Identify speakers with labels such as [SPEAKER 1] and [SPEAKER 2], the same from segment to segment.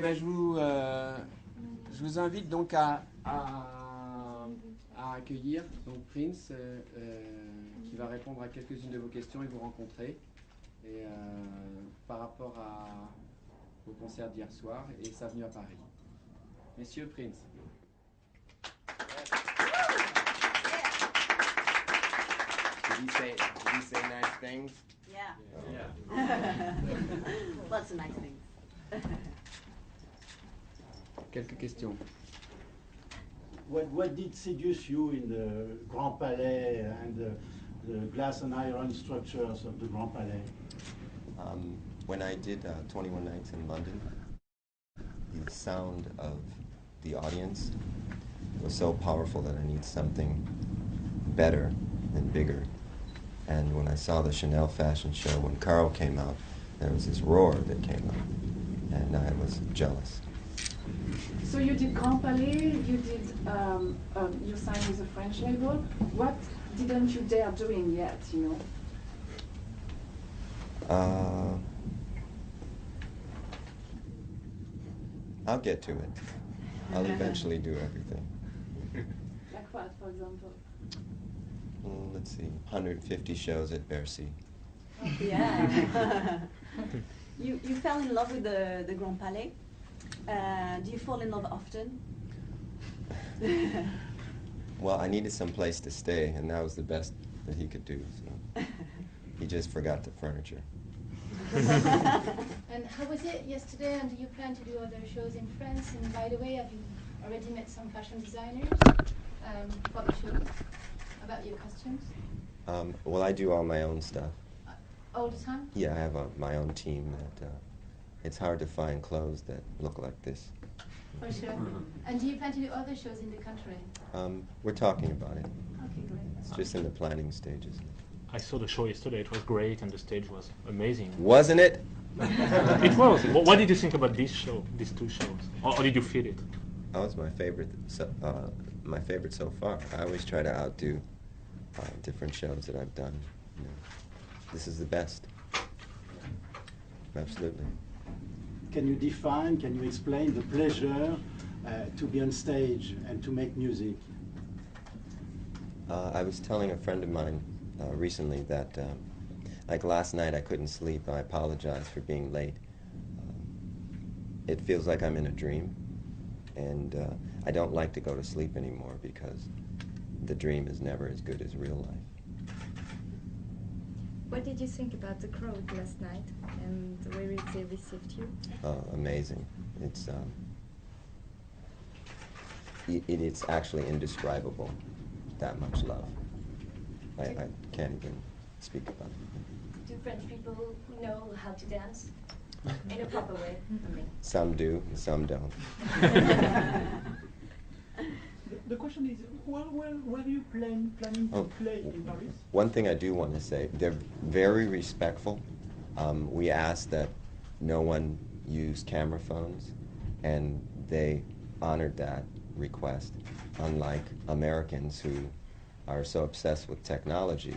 [SPEAKER 1] ben je vous invite donc à accueillir donc Prince qui va répondre à quelques-unes de vos questions et vous rencontrer et, par rapport au concert d'hier soir et sa venue à Paris. Messieurs, Prince.
[SPEAKER 2] Did he say nice things?
[SPEAKER 3] Yeah. Lots of nice things.
[SPEAKER 1] Quelques questions.
[SPEAKER 4] What did seduce you in the Grand Palais and the glass and iron structures of the Grand Palais?
[SPEAKER 2] When I did 21 Nights in London, the sound of the audience was so powerful that I need something better and bigger. And when I saw the Chanel fashion show, when Carl came out, there was this roar that came out, and I was jealous.
[SPEAKER 5] So you did Grand Palais, you did, you signed with a French label. What didn't you dare doing yet, you know?
[SPEAKER 2] I'll get to it. I'll eventually do everything.
[SPEAKER 5] Like what, for example?
[SPEAKER 2] Let's see, 150 shows at Bercy.
[SPEAKER 3] Yeah. You fell in love with the Grand Palais. Do you fall in love often?
[SPEAKER 2] Well, I needed some place to stay, and that was the best that he could do. So he just forgot the furniture.
[SPEAKER 6] And how was it yesterday? And do you plan to do other shows in France? And by the way, have you already met some fashion designers for the show about your costumes?
[SPEAKER 2] Well, I do all my own stuff.
[SPEAKER 6] All the time?
[SPEAKER 2] Yeah, I have my own team. That it's hard to find clothes that look like this.
[SPEAKER 6] For sure. And do you plan to do other shows in the country?
[SPEAKER 2] We're talking about it.
[SPEAKER 6] Okay, great.
[SPEAKER 2] It's just in the planning stages.
[SPEAKER 7] I saw the show yesterday. It was great, and the stage was amazing.
[SPEAKER 2] Wasn't it?
[SPEAKER 7] It was. What did you think about this show, these two shows, or did you feel it?
[SPEAKER 2] That was my favorite. My favorite so far. I always try to outdo different shows that I've done. You know, this is the best. Absolutely.
[SPEAKER 4] Can you define, can you explain the pleasure to be on stage and to make music?
[SPEAKER 2] I was telling a friend of mine recently that, like last night, I couldn't sleep. I apologize for being late. It feels like I'm in a dream, and I don't like to go to sleep anymore because the dream is never as good as real life.
[SPEAKER 8] What did you think about the crowd last night and the way they received you?
[SPEAKER 2] Amazing. It's actually indescribable, that much love. I can't even speak about it.
[SPEAKER 6] Do French people know how to dance in a proper way? I mean.
[SPEAKER 2] Some do, and some don't.
[SPEAKER 9] The question is, where are you planning to play in Paris?
[SPEAKER 2] One thing I do want to say, they're very respectful. We asked that no one use camera phones, and they honored that request, unlike Americans who are so obsessed with technology.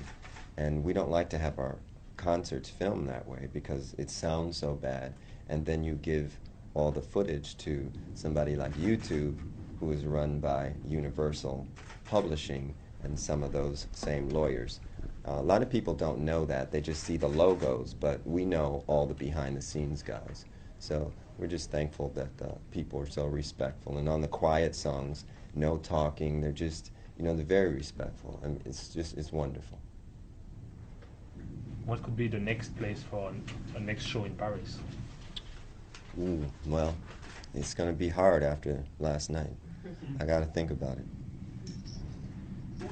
[SPEAKER 2] And we don't like to have our concerts filmed that way because it sounds so bad, and then you give all the footage to somebody like YouTube, who is run by Universal Publishing and some of those same lawyers. A lot of people don't know that. They just see the logos, but we know all the behind-the-scenes guys. So we're just thankful that people are so respectful. And on the quiet songs, no talking. They're just, they're very respectful. I mean, it's wonderful.
[SPEAKER 7] What could be the next place for a next show in Paris?
[SPEAKER 2] Ooh, well, it's going to be hard after last night. I got to think about it.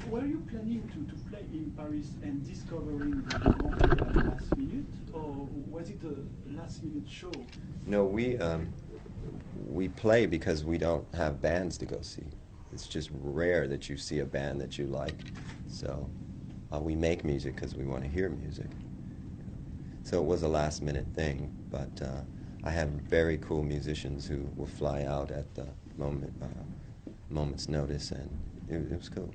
[SPEAKER 9] Were you planning to play in Paris and discovering the Grand Palais at the last minute, or was it a last-minute show?
[SPEAKER 2] No, we play because we don't have bands to go see. It's just rare that you see a band that you like. So we make music because we want to hear music. So it was a last-minute thing, but I have very cool musicians who will fly out at the moment's notice, and it was cool.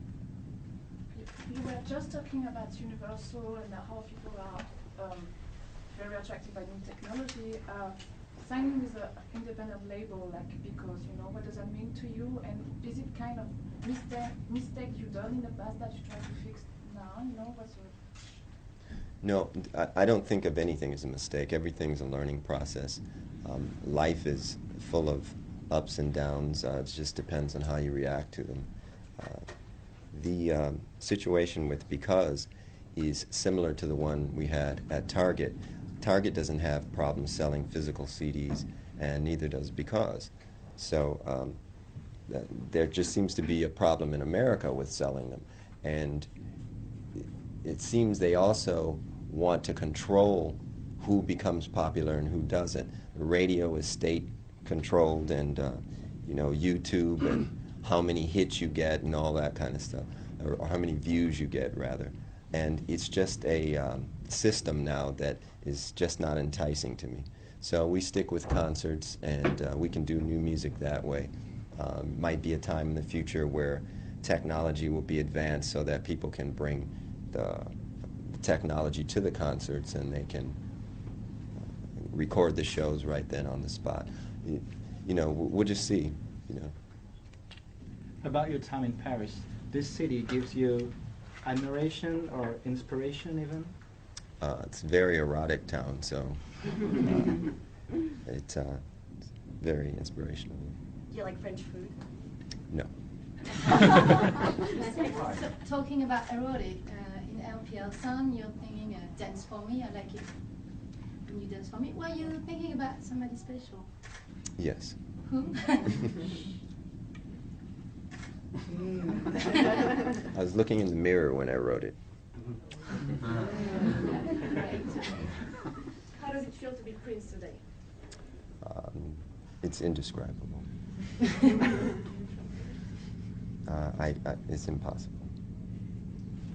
[SPEAKER 5] You were just talking about Universal and how people are very attracted by new technology. signing with an independent label, like, because, you know, what does that mean to you? And is it kind of mistake you done in the past that you try to fix now? You know, what's your...
[SPEAKER 2] No, I don't think of anything as a mistake. Everything's a learning process. Life is full of ups and downs. It just depends on how you react to them. The situation with Because is similar to the one we had at Target. Target doesn't have problems selling physical CDs, and neither does Because. So there just seems to be a problem in America with selling them. And it seems they also want to control who becomes popular and who doesn't. The radio is state-controlled, and you know, YouTube and how many hits you get and all that kind of stuff, or how many views you get, rather. And it's just a system now that is just not enticing to me. So we stick with concerts, and we can do new music that way. Might be a time in the future where technology will be advanced so that people can bring the technology to the concerts, and they can record the shows right then on the spot. You know, we'll just see, you know.
[SPEAKER 10] About your time in Paris, this city gives you admiration or inspiration even?
[SPEAKER 2] It's a very erotic town, so it's very inspirational.
[SPEAKER 3] Do you like French food?
[SPEAKER 2] No.
[SPEAKER 6] So, talking about erotic, in LPL song, you're thinking Dance For Me. I like it when you dance for me. Were you thinking about somebody special?
[SPEAKER 2] Yes.
[SPEAKER 6] Who?
[SPEAKER 2] I was looking in the mirror when I wrote it.
[SPEAKER 11] How does it feel to be Prince today?
[SPEAKER 2] It's indescribable. It's impossible.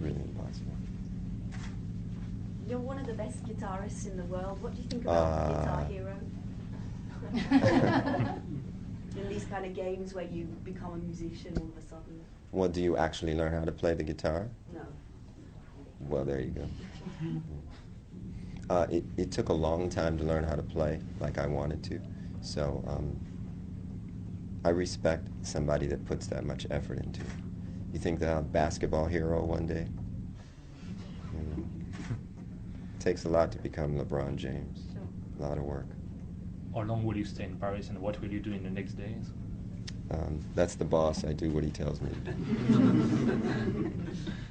[SPEAKER 2] Really impossible.
[SPEAKER 3] You're one of the best guitarists in the world. What do you think about Guitar Hero? In these kind of games where you become a musician all of a sudden.
[SPEAKER 2] Well, do you actually learn how to play the guitar?
[SPEAKER 3] No.
[SPEAKER 2] Well, there you go. It took a long time to learn how to play like I wanted to. So I respect somebody that puts that much effort into it. You think that I'm a basketball hero one day? It takes a lot to become LeBron James.
[SPEAKER 3] Sure.
[SPEAKER 2] A lot of work.
[SPEAKER 7] How long will you stay in Paris, and what will you do in the next days?
[SPEAKER 2] That's the boss. I do what he tells me to do.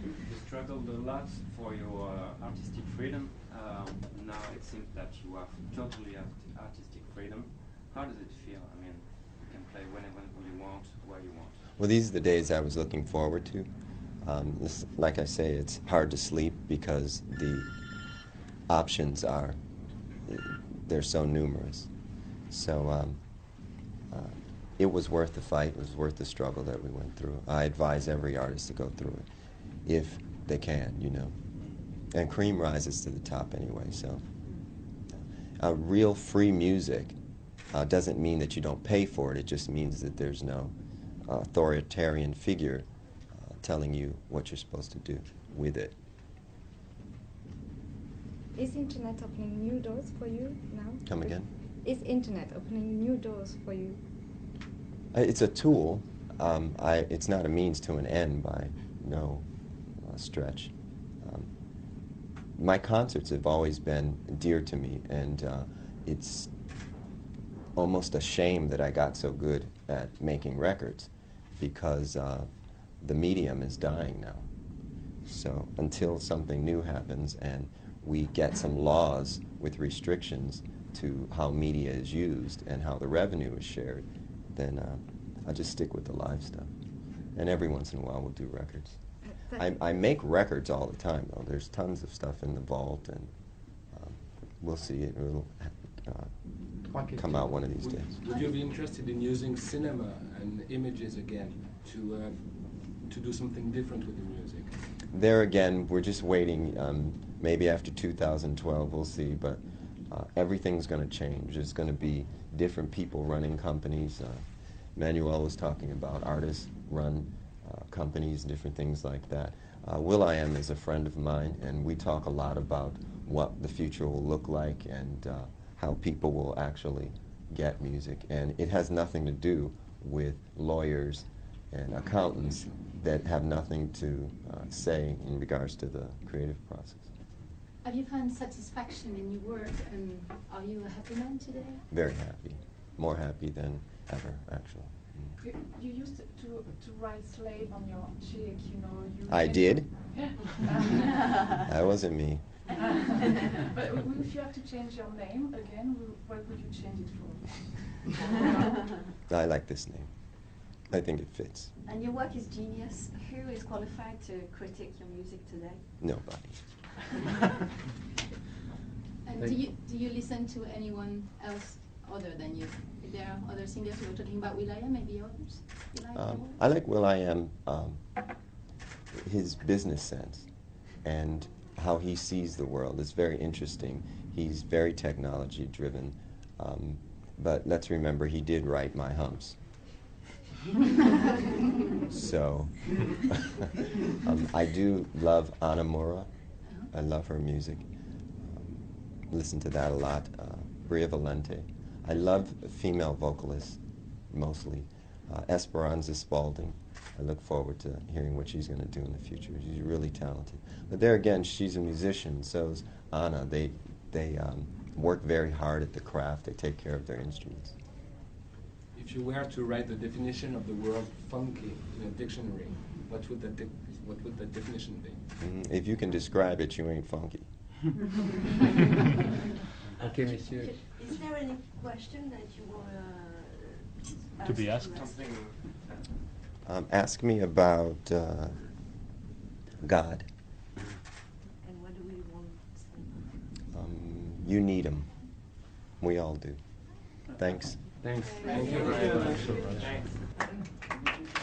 [SPEAKER 12] You struggled a lot for your artistic freedom. Now it seems that you have totally artistic freedom. How does it feel? I mean, you can play whenever you want, where you want.
[SPEAKER 2] Well, these are the days I was looking forward to. Like I say, it's hard to sleep because the options are, they're so numerous. So it was worth the fight. It was worth the struggle that we went through. I advise every artist to go through it, if they can, you know. And cream rises to the top anyway, so. Real free music doesn't mean that you don't pay for it. It just means that there's no authoritarian figure telling you what you're supposed to do with it.
[SPEAKER 8] Is internet opening new doors for you now?
[SPEAKER 2] Come again?
[SPEAKER 8] Is internet opening new doors for you?
[SPEAKER 2] It's a tool. It's not a means to an end by no stretch. My concerts have always been dear to me, and it's almost a shame that I got so good at making records, because the medium is dying now. So until something new happens and we get some laws with restrictions to how media is used and how the revenue is shared, then I just stick with the live stuff. And every once in a while we'll do records. I make records all the time, though. There's tons of stuff in the vault, and we'll see. It'll come out one of these days.
[SPEAKER 13] Would you be interested in using cinema and images again to do something different with the music?
[SPEAKER 2] There again, we're just waiting. Maybe after 2012, we'll see. But everything's going to change. There's going to be different people running companies. Manuel was talking about artists run companies, different things like that. will.i.am is a friend of mine, and we talk a lot about what the future will look like and how people will actually get music, and it has nothing to do with lawyers and accountants that have nothing to say in regards to the creative process.
[SPEAKER 6] Have you found satisfaction in your work, and are you a happy man today?
[SPEAKER 2] Very happy, more happy than ever, actually.
[SPEAKER 5] You used to write slave on your cheek, you know.
[SPEAKER 2] I did? That wasn't me.
[SPEAKER 5] But if you have to change your name again, what would you change it for?
[SPEAKER 2] I like this name. I think it fits.
[SPEAKER 3] And your work is genius. Who is qualified to critique your music today?
[SPEAKER 2] Nobody.
[SPEAKER 6] And do you listen to anyone else other than you? If there are other singers, we were talking about will.i.am, maybe others?
[SPEAKER 2] I like will.i.am, his business sense and how he sees the world is very interesting. He's very technology driven, but let's remember he did write My Humps. So I do love Anna Mora. I love her music. Listen to that a lot. Bria Valente. I love female vocalists, mostly. Esperanza Spalding. I look forward to hearing what she's going to do in the future. She's really talented. But there again, she's a musician, so is Anna. They work very hard at the craft. They take care of their instruments.
[SPEAKER 13] If you were to write the definition of the word funky in a dictionary, what would the definition be?
[SPEAKER 2] If you can describe it, you ain't funky.
[SPEAKER 1] Okay, monsieur.
[SPEAKER 11] Is there any question that you want
[SPEAKER 7] to be asked?
[SPEAKER 2] Ask me about God.
[SPEAKER 11] And what do we want to say?
[SPEAKER 2] You need him. We all do. Thanks.
[SPEAKER 1] Thanks.
[SPEAKER 13] Thank you very much.
[SPEAKER 12] Thanks.